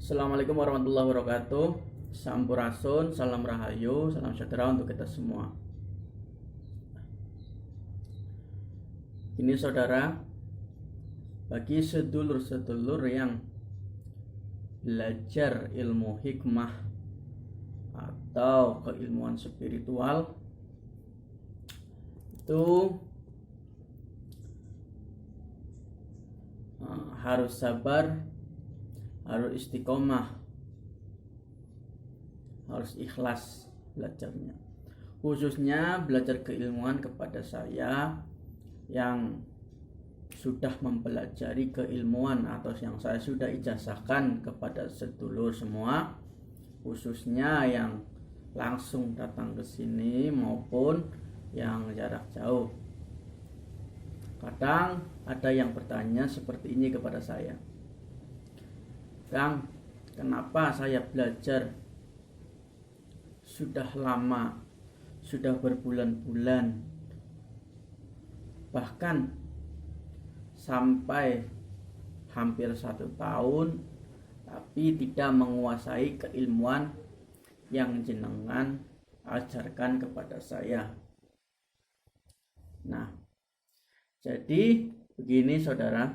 Assalamualaikum warahmatullahi wabarakatuh. Sampurasun, salam rahayu, salam sejahtera untuk kita semua. Ini saudara, bagi sedulur-sedulur yang belajar ilmu hikmah atau keilmuan spiritual, itu harus sabar, harus istiqomah, harus ikhlas belajarnya. Khususnya belajar keilmuan kepada saya yang sudah mempelajari keilmuan atau yang saya sudah ijazahkan kepada sedulur semua, khususnya yang langsung datang ke sini maupun yang jarak jauh. Kadang ada yang bertanya seperti ini kepada saya, "Kang, kenapa saya belajar sudah lama, sudah berbulan-bulan, bahkan sampai hampir 1 tahun, tapi tidak menguasai keilmuan yang jenengan ajarkan kepada saya?" Nah, jadi begini saudara,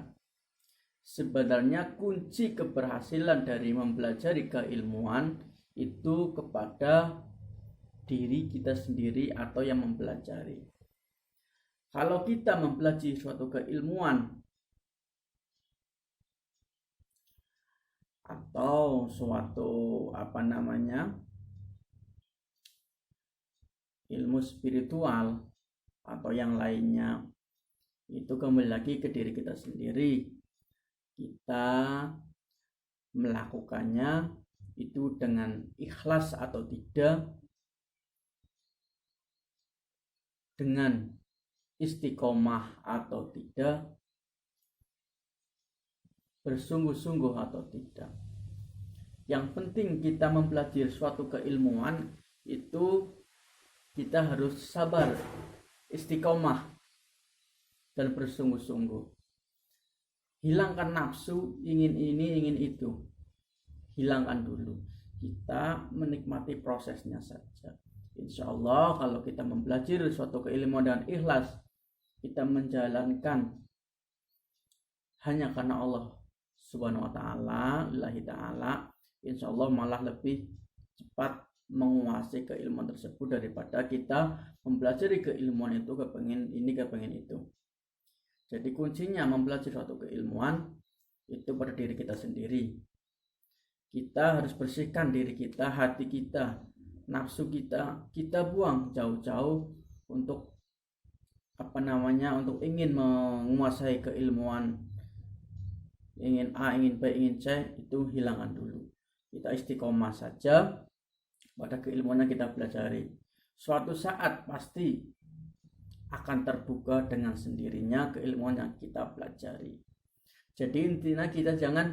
sebenarnya kunci keberhasilan dari mempelajari keilmuan itu kepada diri kita sendiri atau yang mempelajari. Kalau kita mempelajari suatu keilmuan atau suatu ilmu spiritual atau yang lainnya, itu kembali lagi ke diri kita sendiri. Kita melakukannya itu dengan ikhlas atau tidak, dengan istiqomah atau tidak, bersungguh-sungguh atau tidak. Yang penting kita mempelajari suatu keilmuan itu kita harus sabar, istiqomah, dan bersungguh-sungguh. Hilangkan nafsu, ingin ini, ingin itu. Hilangkan dulu. Kita menikmati prosesnya saja. Insya Allah kalau kita mempelajari suatu keilmuan dengan ikhlas, kita menjalankan hanya karena Allah Subhanahu wa ta'ala, lillahi ta'ala, insya Allah malah lebih cepat menguasai keilmuan tersebut daripada kita mempelajari keilmuan itu kepengen ini kepengen itu. Jadi kuncinya mempelajari suatu keilmuan itu pada diri kita sendiri. Kita harus bersihkan diri kita, hati kita, nafsu kita buang jauh-jauh untuk untuk ingin menguasai keilmuan, ingin A, ingin B, ingin C, itu hilangkan dulu. Kita istiqomah saja pada keilmuan yang kita pelajari. Suatu saat pasti akan terbuka dengan sendirinya keilmuan yang kita pelajari. Jadi intinya kita jangan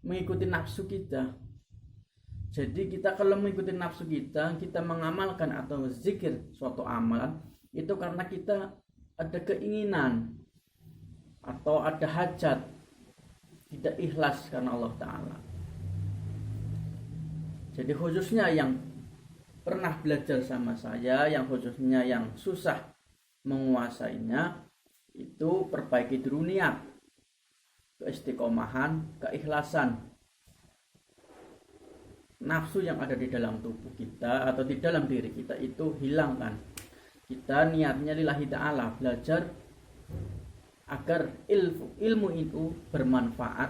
mengikuti nafsu kita. Jadi kita kalau mengikuti nafsu kita mengamalkan atau zikir suatu amalan, itu karena kita ada keinginan atau ada hajat, tidak ikhlas karena Allah Ta'ala. Jadi khususnya yang pernah belajar sama saya, yang khususnya yang susah menguasainya, itu perbaiki dulu niat, keistiqomahan, keikhlasan. Nafsu yang ada di dalam tubuh kita atau di dalam diri kita itu hilangkan. Kita niatnya lillahi ta'ala, belajar agar ilmu itu bermanfaat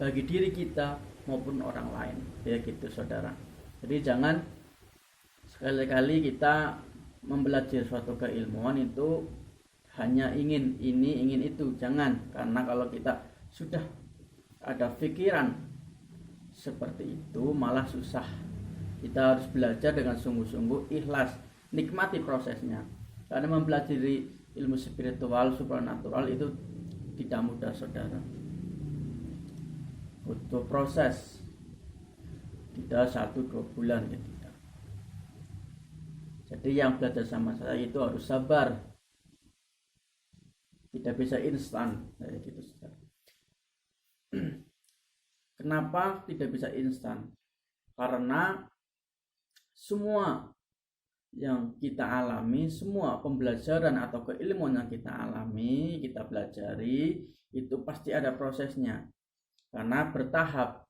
bagi diri kita maupun orang lain. Ya gitu saudara. Jadi jangan sekali-kali kita mempelajari suatu keilmuan itu hanya ingin ini, ingin itu. Jangan, karena kalau kita sudah ada pikiran seperti itu malah susah. Kita harus belajar dengan sungguh-sungguh, ikhlas, nikmati prosesnya. Karena mempelajari ilmu spiritual, supranatural itu tidak mudah saudara. Butuh proses, tidak 1-2 bulan ya tidak. Jadi yang belajar sama saya itu harus sabar, tidak bisa instan kayak gitu. Kenapa tidak bisa instan? Karena semua yang kita alami, semua pembelajaran atau keilmuan yang kita alami, kita pelajari, itu pasti ada prosesnya. Karena bertahap.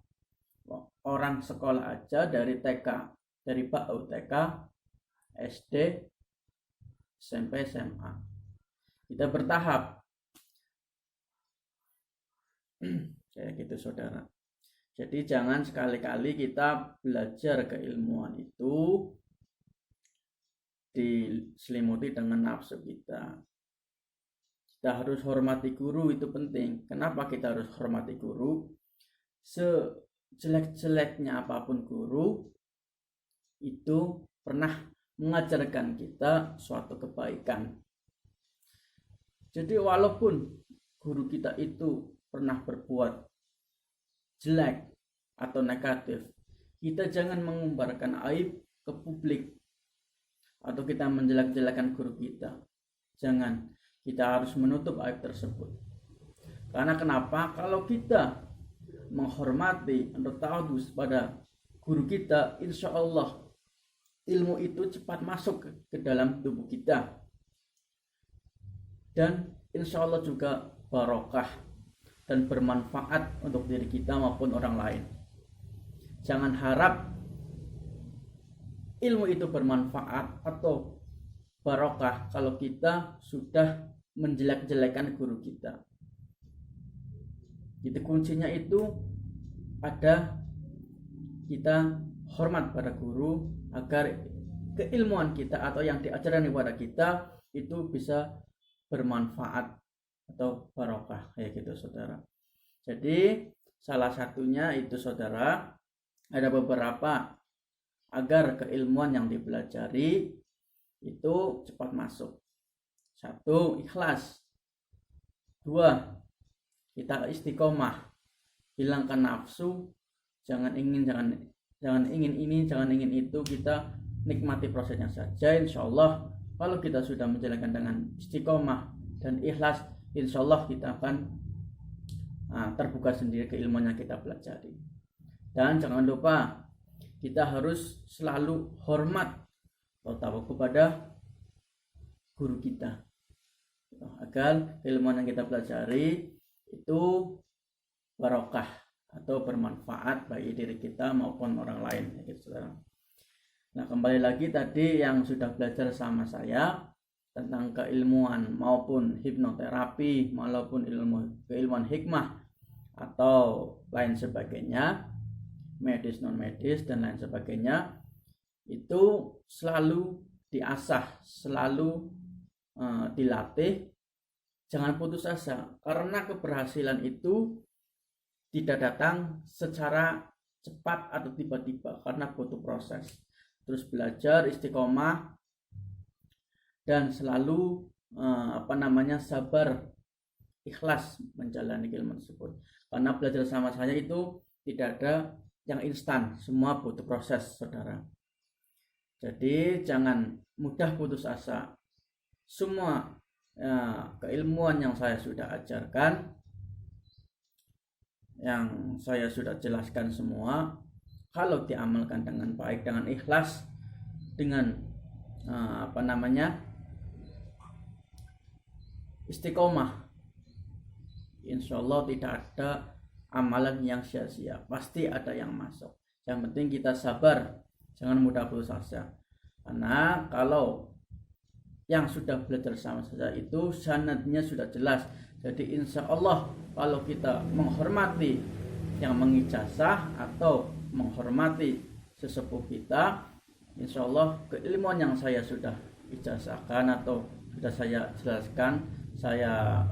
Orang sekolah aja dari TK, dari PAUD TK, SD, SMP, SMA. Kita bertahap. Kayak gitu saudara. Jadi jangan sekali-kali kita belajar keilmuan itu diselimuti dengan nafsu kita. Kita harus hormati guru, itu penting. Kenapa kita harus hormati guru? Sejelek-jeleknya apapun guru, itu pernah mengajarkan kita suatu kebaikan. Jadi walaupun guru kita itu pernah berbuat jelek atau negatif, kita jangan mengumbarkan aib ke publik atau kita menjelek-jelekan guru kita. Jangan, kita harus menutup aib tersebut. Karena kenapa? Kalau kita menghormati atau ta'adus pada guru kita, insya Allah ilmu itu cepat masuk ke dalam tubuh kita, dan insya Allah juga barokah dan bermanfaat untuk diri kita maupun orang lain. Jangan harap ilmu itu bermanfaat atau barokah kalau kita sudah menjelek-jelekan guru kita. Itu kuncinya itu ada kita hormat pada guru agar keilmuan kita atau yang diajarkan kepada kita itu bisa bermanfaat atau barokah, kayak gitu saudara. Jadi salah satunya itu saudara, ada beberapa agar keilmuan yang dipelajari itu cepat masuk. 1. Ikhlas. 2. Kita istiqomah, hilangkan nafsu, jangan ingin ini, jangan ingin itu, kita nikmati prosesnya saja. Insya Allah kalau kita sudah menjalankan dengan istiqomah dan ikhlas, insya Allah kita akan terbuka sendiri keilmuan yang kita pelajari. Dan jangan lupa kita harus selalu hormat atau tahu kepada guru kita agar keilmuan yang kita pelajari itu barokah atau bermanfaat bagi diri kita maupun orang lain, gitu. Nah, kembali lagi tadi yang sudah belajar sama saya tentang keilmuan maupun hipnoterapi maupun keilmuan hikmah atau lain sebagainya, medis non medis dan lain sebagainya, itu selalu diasah, selalu dilatih. Jangan putus asa, karena keberhasilan itu tidak datang secara cepat atau tiba-tiba, karena butuh proses. Terus belajar, istiqomah, dan selalu sabar, ikhlas menjalani ilmu tersebut. Karena belajar sama saya itu tidak ada yang instan, semua butuh proses saudara. Jadi jangan mudah putus asa. Semua keilmuan yang saya sudah ajarkan, yang saya sudah jelaskan semua, kalau diamalkan dengan baik, dengan ikhlas, dengan istiqomah, insya Allah tidak ada amalan yang sia-sia, pasti ada yang masuk. Yang penting kita sabar, jangan mudah putus asa. Karena kalau yang sudah belajar sama saya itu sanadnya sudah jelas. Jadi insya Allah kalau kita menghormati yang mengijazah atau menghormati sesepuh kita, insya Allah keilmuan yang saya sudah ijazahkan atau sudah saya jelaskan, saya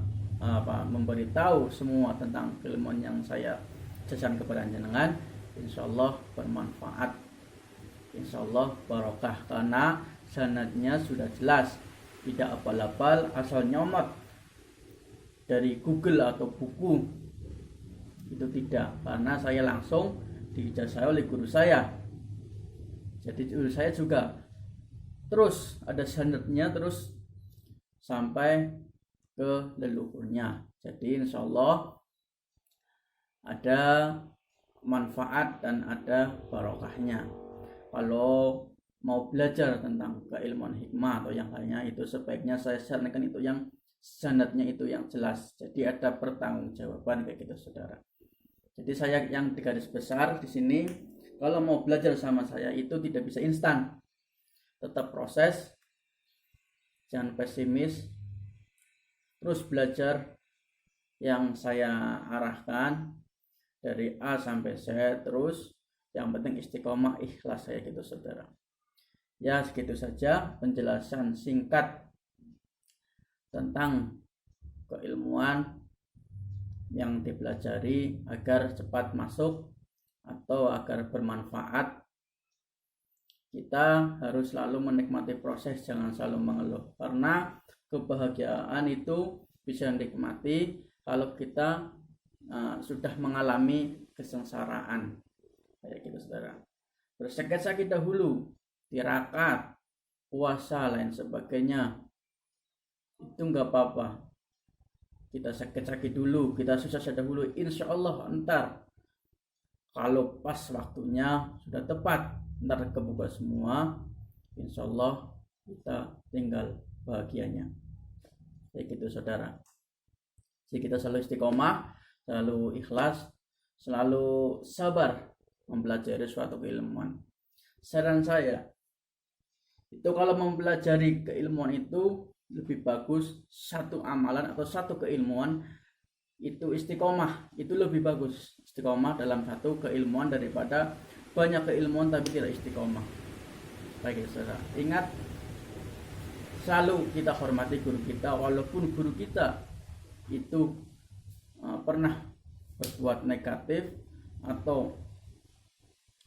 memberitahu semua tentang keilmuan yang saya jelaskan kepada jenengan, insya Allah bermanfaat, insya Allah barokah, karena sanadnya sudah jelas, tidak abal-abal asal nyomot dari Google atau buku, itu tidak, karena saya langsung diijazah oleh guru saya. Jadi guru saya juga terus ada sanadnya terus sampai ke leluhurnya. Jadi insya Allah ada manfaat dan ada barokahnya. Kalau mau belajar tentang keilmuan hikmah atau yang lainnya, itu sebaiknya saya sarankan itu yang sanadnya itu yang jelas, jadi ada pertanggungjawaban kayak gitu saudara. Jadi saya yang di garis besar di sini, kalau mau belajar sama saya itu tidak bisa instan, tetap proses, jangan pesimis, terus belajar yang saya arahkan dari A sampai Z, terus yang penting istiqomah, ikhlas, saya gitu saudara. Ya segitu saja penjelasan singkat tentang keilmuan yang dipelajari agar cepat masuk atau agar bermanfaat. Kita harus selalu menikmati proses, jangan selalu mengeluh, karena kebahagiaan itu bisa dinikmati kalau kita sudah mengalami kesengsaraan kayak gitu saudara. Bersakit-sakit dahulu, tirakat, puasa, lain sebagainya, itu nggak apa-apa. Kita sakit-sakit dulu, kita susah dahulu, insya Allah ntar kalau pas waktunya sudah tepat, ntar kebuka semua, insya Allah kita tinggal bahagianya kayak gitu saudara. Jadi kita selalu istiqomah, selalu ikhlas, selalu sabar mempelajari suatu keilmuan. Saran saya itu kalau mempelajari keilmuan itu lebih bagus satu amalan atau satu keilmuan itu istiqomah, itu lebih bagus istiqomah dalam satu keilmuan daripada banyak keilmuan tapi tidak istiqomah. Baik saudara, ingat selalu kita hormati guru kita, walaupun guru kita itu pernah berbuat negatif atau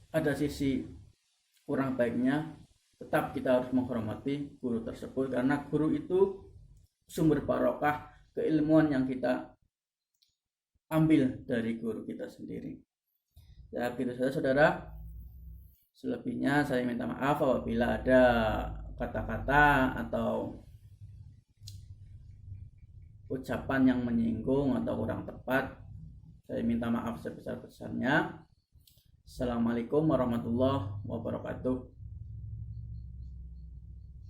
ada sisi kurang baiknya, tetap kita harus menghormati guru tersebut, karena guru itu sumber barokah keilmuan yang kita ambil dari guru kita sendiri. Ya gitu saja saudara. Selebihnya saya minta maaf apabila ada kata-kata atau ucapan yang menyinggung atau kurang tepat. Saya minta maaf sebesar-besarnya. Assalamualaikum warahmatullahi wabarakatuh.